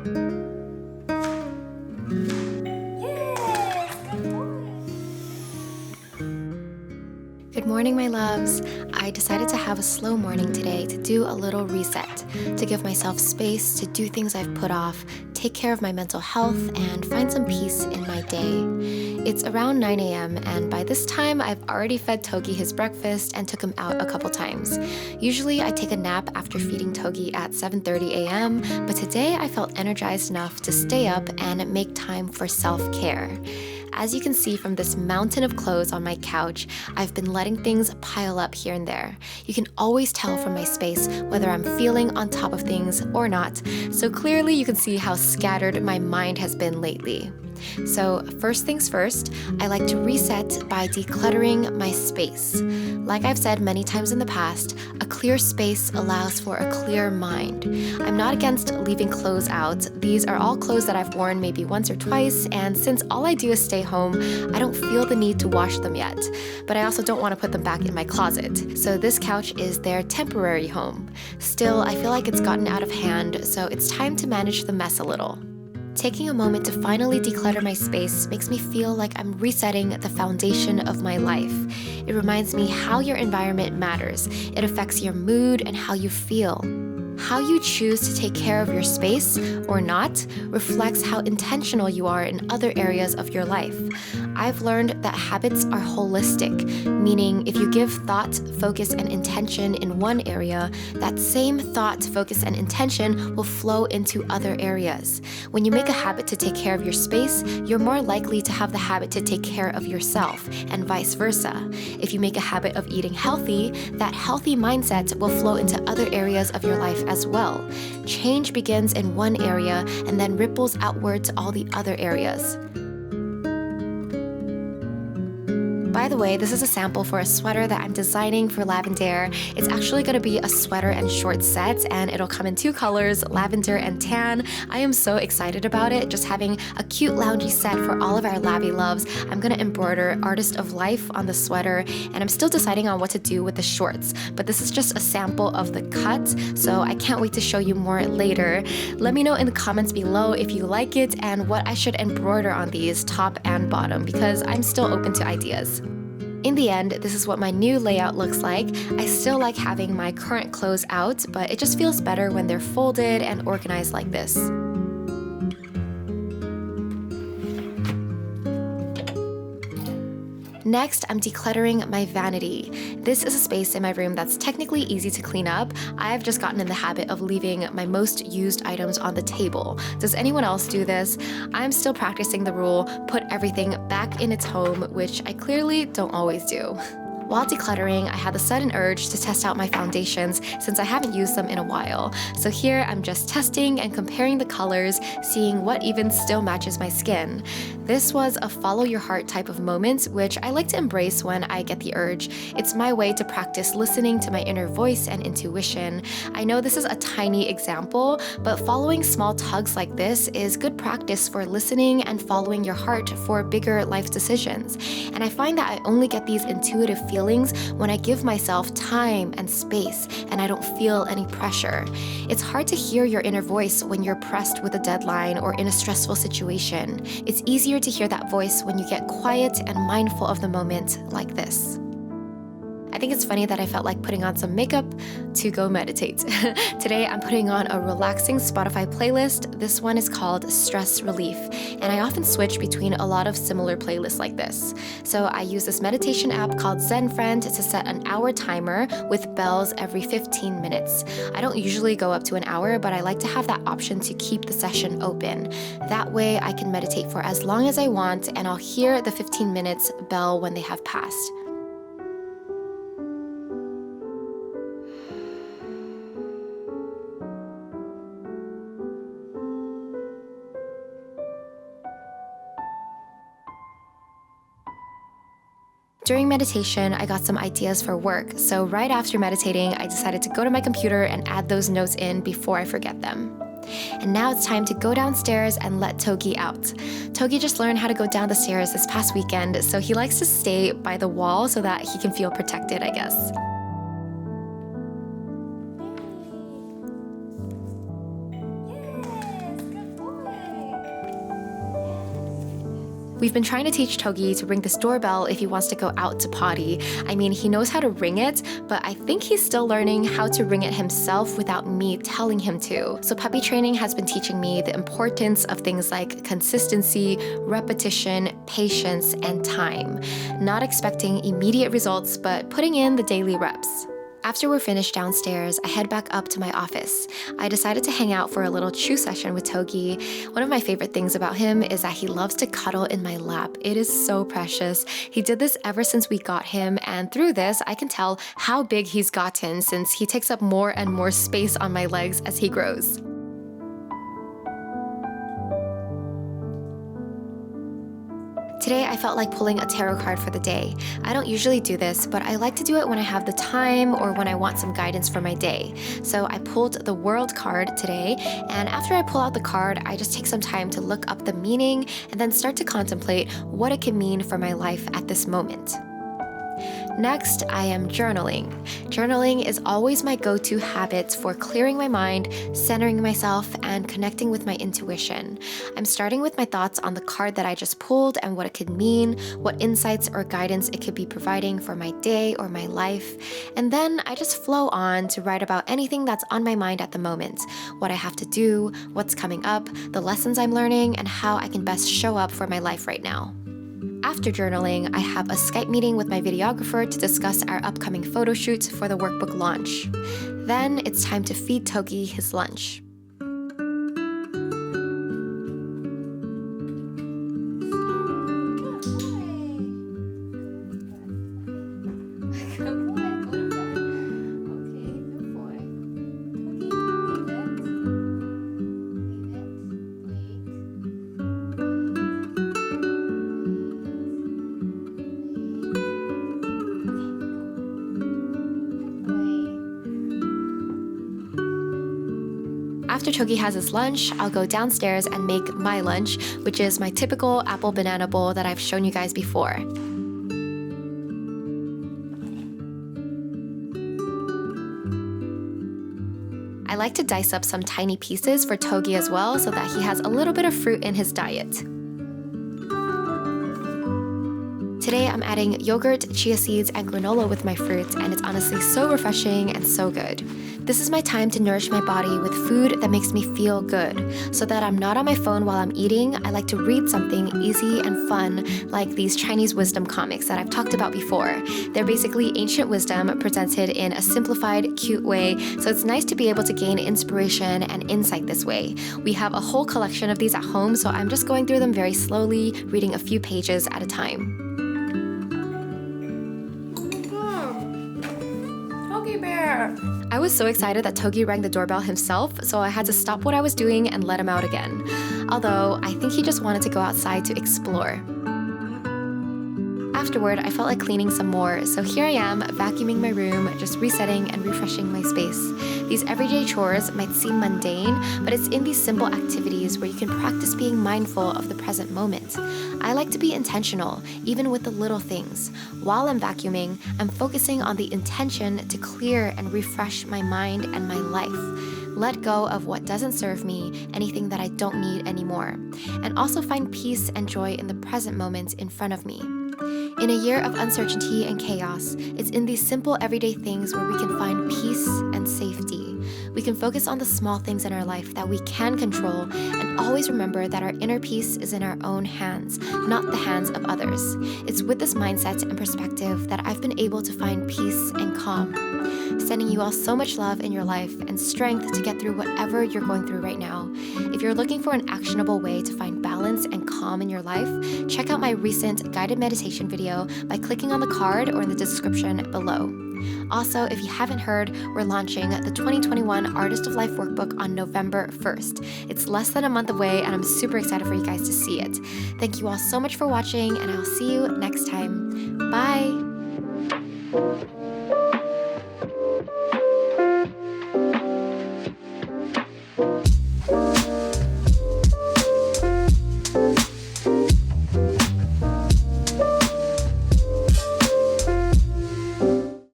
Good morning, my loves. I decided to have a slow morning today to do a little reset, to give myself space to do things I've put off, take care of my mental health, and find some peace in my day. It's around 9 a.m., and by this time, I've already fed Togi his breakfast and took him out a couple times. Usually, I take a nap after feeding Togi at 7:30 a.m., but today I felt energized enough to stay up and make time for self-care. As you can see from this mountain of clothes on my couch, I've been letting things pile up here and there. You can always tell from my space whether I'm feeling on top of things or not, so clearly you can see how scattered my mind has been lately. So first things first, I like to reset by decluttering my space. Like I've said many times in the past, a clear space allows for a clear mind. I'm not against leaving clothes out. These are all clothes that I've worn maybe once or twice, and since all I do is stay home, I don't feel the need to wash them yet. But I also don't want to put them back in my closet, so this couch is their temporary home. Still, I feel like it's gotten out of hand, so it's time to manage the mess a little. Taking a moment to finally declutter my space makes me feel like I'm resetting the foundation of my life. It reminds me how your environment matters. It affects your mood and how you feel. How you choose to take care of your space or not reflects how intentional you are in other areas of your life. I've learned that habits are holistic, meaning if you give thought, focus, and intention in one area, that same thought, focus, and intention will flow into other areas. When you make a habit to take care of your space, you're more likely to have the habit to take care of yourself, and vice versa. If you make a habit of eating healthy, that healthy mindset will flow into other areas of your life as well. Change begins in one area and then ripples outward to all the other areas. By the way, this is a sample for a sweater that I'm designing for Lavender. It's actually going to be a sweater and shorts set, and it'll come in two colors, lavender and tan. I am so excited about it, just having a cute loungy set for all of our Lavy loves. I'm going to embroider Artist of Life on the sweater, and I'm still deciding on what to do with the shorts, but this is just a sample of the cut, so I can't wait to show you more later. Let me know in the comments below if you like it and what I should embroider on these, top and bottom, because I'm still open to ideas. In the end, this is what my new layout looks like. I still like having my current clothes out, but it just feels better when they're folded and organized like this. Next, I'm decluttering my vanity. This is a space in my room that's technically easy to clean up. I've just gotten in the habit of leaving my most used items on the table. Does anyone else do this? I'm still practicing the rule, put everything back in its home, which I clearly don't always do. While decluttering, I had the sudden urge to test out my foundations since I haven't used them in a while. So here I'm just testing and comparing the colors, seeing what even still matches my skin. This was a follow your heart type of moment, which I like to embrace when I get the urge. It's my way to practice listening to my inner voice and intuition. I know this is a tiny example, but following small tugs like this is good practice for listening and following your heart for bigger life decisions. And I find that I only get these intuitive feelings when I give myself time and space and I don't feel any pressure. It's hard to hear your inner voice when you're pressed with a deadline or in a stressful situation. It's easier to hear that voice when you get quiet and mindful of the moment like this. I think it's funny that I felt like putting on some makeup to go meditate. Today I'm putting on a relaxing Spotify playlist. This one is called Stress Relief, and I often switch between a lot of similar playlists like this. So I use this meditation app called Zen Friend to set an hour timer with bells every 15 minutes. I don't usually go up to an hour, but I like to have that option to keep the session open. That way I can meditate for as long as I want, and I'll hear the 15 minutes bell when they have passed. During meditation, I got some ideas for work, so right after meditating, I decided to go to my computer and add those notes in before I forget them. And now it's time to go downstairs and let Togi out. Togi just learned how to go down the stairs this past weekend, so he likes to stay by the wall so that he can feel protected, I guess. We've been trying to teach Togi to ring this doorbell if he wants to go out to potty. I mean, he knows how to ring it, but I think he's still learning how to ring it himself without me telling him to. So puppy training has been teaching me the importance of things like consistency, repetition, patience, and time. Not expecting immediate results, but putting in the daily reps. After we're finished downstairs, I head back up to my office. I decided to hang out for a little chew session with Togi. One of my favorite things about him is that he loves to cuddle in my lap. It is so precious. He did this ever since we got him, and through this, I can tell how big he's gotten since he takes up more and more space on my legs as he grows. Today, I felt like pulling a tarot card for the day. I don't usually do this, but I like to do it when I have the time or when I want some guidance for my day. So I pulled the World card today, and after I pull out the card, I just take some time to look up the meaning and then start to contemplate what it can mean for my life at this moment. Next, I am journaling. Journaling is always my go-to habit for clearing my mind, centering myself, and connecting with my intuition. I'm starting with my thoughts on the card that I just pulled and what it could mean, what insights or guidance it could be providing for my day or my life. And then I just flow on to write about anything that's on my mind at the moment, what I have to do, what's coming up, the lessons I'm learning, and how I can best show up for my life right now. After journaling, I have a Skype meeting with my videographer to discuss our upcoming photo shoot for the workbook launch. Then it's time to feed Togi his lunch. After Togi has his lunch, I'll go downstairs and make my lunch, which is my typical apple banana bowl that I've shown you guys before. I like to dice up some tiny pieces for Togi as well so that he has a little bit of fruit in his diet. Today I'm adding yogurt, chia seeds, and granola with my fruits, and it's honestly so refreshing and so good. This is my time to nourish my body with food that makes me feel good. So that I'm not on my phone while I'm eating, I like to read something easy and fun, like these Chinese wisdom comics that I've talked about before. They're basically ancient wisdom presented in a simplified, cute way, so it's nice to be able to gain inspiration and insight this way. We have a whole collection of these at home, so I'm just going through them very slowly, reading a few pages at a time. I was so excited that Togi rang the doorbell himself, so I had to stop what I was doing and let him out again. Although, I think he just wanted to go outside to explore. Afterward, I felt like cleaning some more, so here I am, vacuuming my room, just resetting and refreshing my space. These everyday chores might seem mundane, but it's in these simple activities where you can practice being mindful of the present moment. I like to be intentional, even with the little things. While I'm vacuuming, I'm focusing on the intention to clear and refresh my mind and my life. Let go of what doesn't serve me, anything that I don't need anymore, and also find peace and joy in the present moment in front of me. In a year of uncertainty and chaos, it's in these simple everyday things where we can find peace and safety. We can focus on the small things in our life that we can control and always remember that our inner peace is in our own hands, not the hands of others. It's with this mindset and perspective that I've been able to find peace and calm. Sending you all so much love in your life and strength to get through whatever you're going through right now. If you're looking for an actionable way to find balance and calm in your life, check out my recent guided meditation video by clicking on the card or in the description below. Also, if you haven't heard, we're launching the 2021 Artist of Life Workbook on November 1st. It's less than a month away, and I'm super excited for you guys to see it. Thank you all so much for watching, and I'll see you next time. Bye!